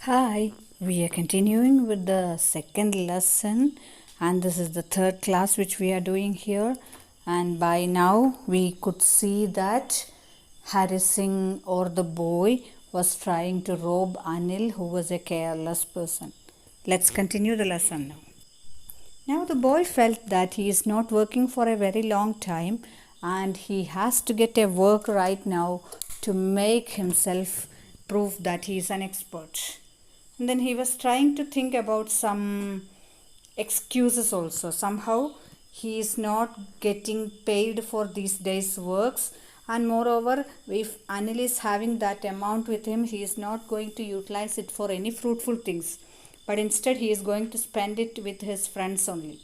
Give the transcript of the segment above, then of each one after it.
Hi, we are continuing with the second lesson, and this is the third class which we are doing here. And by now, we could see that Hari Singh or the boy was trying to rob Anil, who was a careless person. Let's continue the lesson now. Now, the boy felt that he is not working for a very long time and he has to get a work right now to make himself prove that he is an expert. And then he was trying to think about some excuses also. Somehow, he is not getting paid for these days' works, and moreover, if Anil is having that amount with him, he is not going to utilize it for any fruitful things, but instead he is going to spend it with his friends only.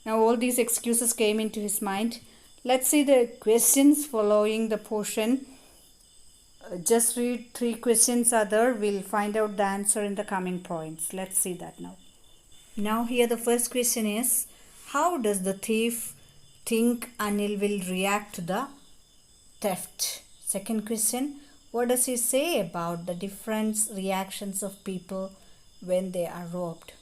Now all these excuses came into his mind. Let's see the questions following the portion. Just read 3 questions are there. We'll find out the answer in the coming points. Let's see that now. Now here the first question is, how does the thief think Anil will react to the theft? Second question, what does he say about the different reactions of people when they are robbed?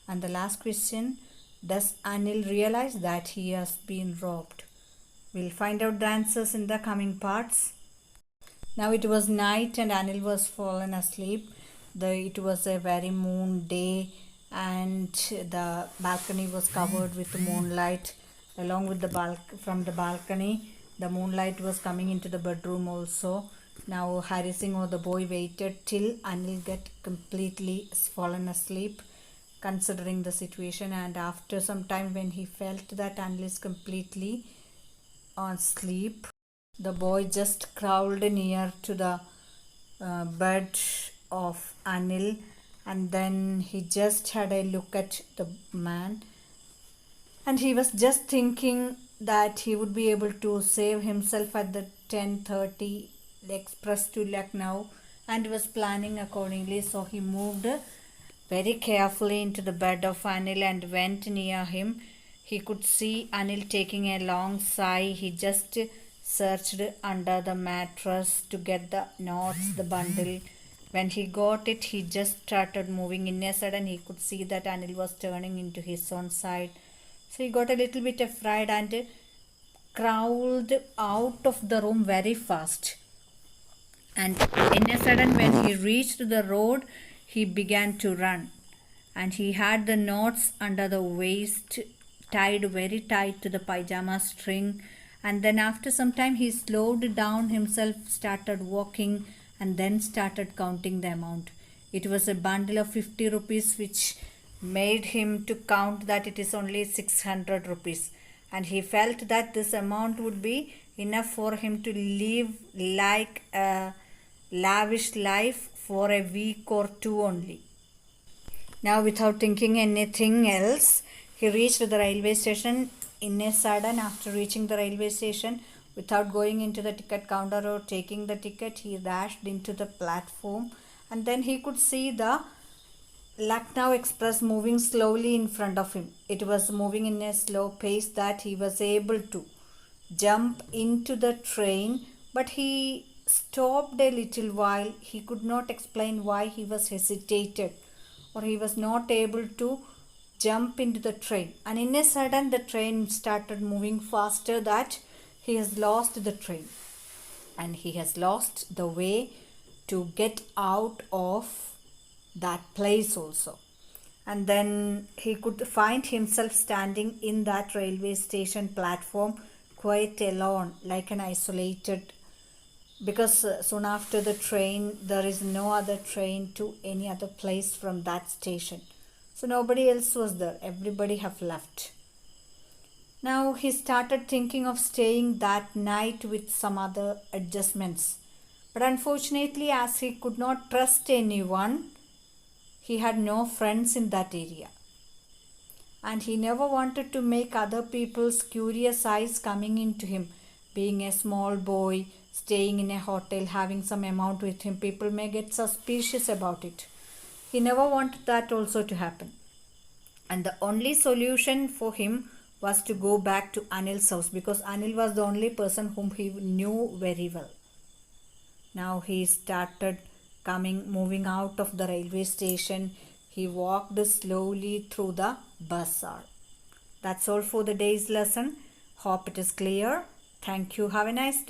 And the last question, does Anil realize that he has been robbed? We'll find out the answers in the coming parts. Now it was night and Anil was fallen asleep. It was a very moon day and the balcony was covered with moonlight. Along with from the balcony, the moonlight was coming into the bedroom also. Now Hari Singh or the boy waited till Anil get completely fallen asleep, considering the situation, and after some time when he felt that Anil is completely on sleep, the boy just crawled near to the bed of Anil, and then he just had a look at the man, and he was just thinking that he would be able to save himself at the 10:30 express to Lucknow, and was planning accordingly. So he moved very carefully into the bed of Anil and went near him. He could see Anil taking a long sigh. He just searched under the mattress to get the notes, the bundle. When he got it, he just started moving. In a sudden, he could see that Anil was turning into his own side. So he got a little bit afraid and crawled out of the room very fast. And in a sudden, when he reached the road, he began to run. And he had the knots under the waist tied very tight to the pajama string. And then after some time, he slowed down himself, started walking, and then started counting the amount. It was a bundle of 50 rupees, which made him to count that it is only 600 rupees. And he felt that this amount would be enough for him to live like a lavish life for a week or two only. Now, without thinking anything else, he reached the railway station. In a sudden, after reaching the railway station, without going into the ticket counter or taking the ticket, he dashed into the platform, and then he could see the Lucknow Express moving slowly in front of him. It was moving in a slow pace that he was able to jump into the train, but he stopped a little while. He could not explain why he was hesitated or he was not able to jump into the train. And in a sudden, the train started moving faster that he has lost the train and he has lost the way to get out of that place also. And then he could find himself standing in that railway station platform quite alone, like an isolated, because soon after the train there is no other train to any other place from that station. So nobody else was there, everybody have left. Now he started thinking of staying that night with some other adjustments, but unfortunately, as he could not trust anyone, he had no friends in that area, and he never wanted to make other people's curious eyes coming into him. Being a small boy, staying in a hotel, having some amount with him, people may get suspicious about it. He never wanted that also to happen. And the only solution for him was to go back to Anil's house, because Anil was the only person whom he knew very well. Now he started moving out of the railway station, he walked slowly through the bazaar. That's all for the day's lesson. Hope it is clear. Thank you. Have a nice day.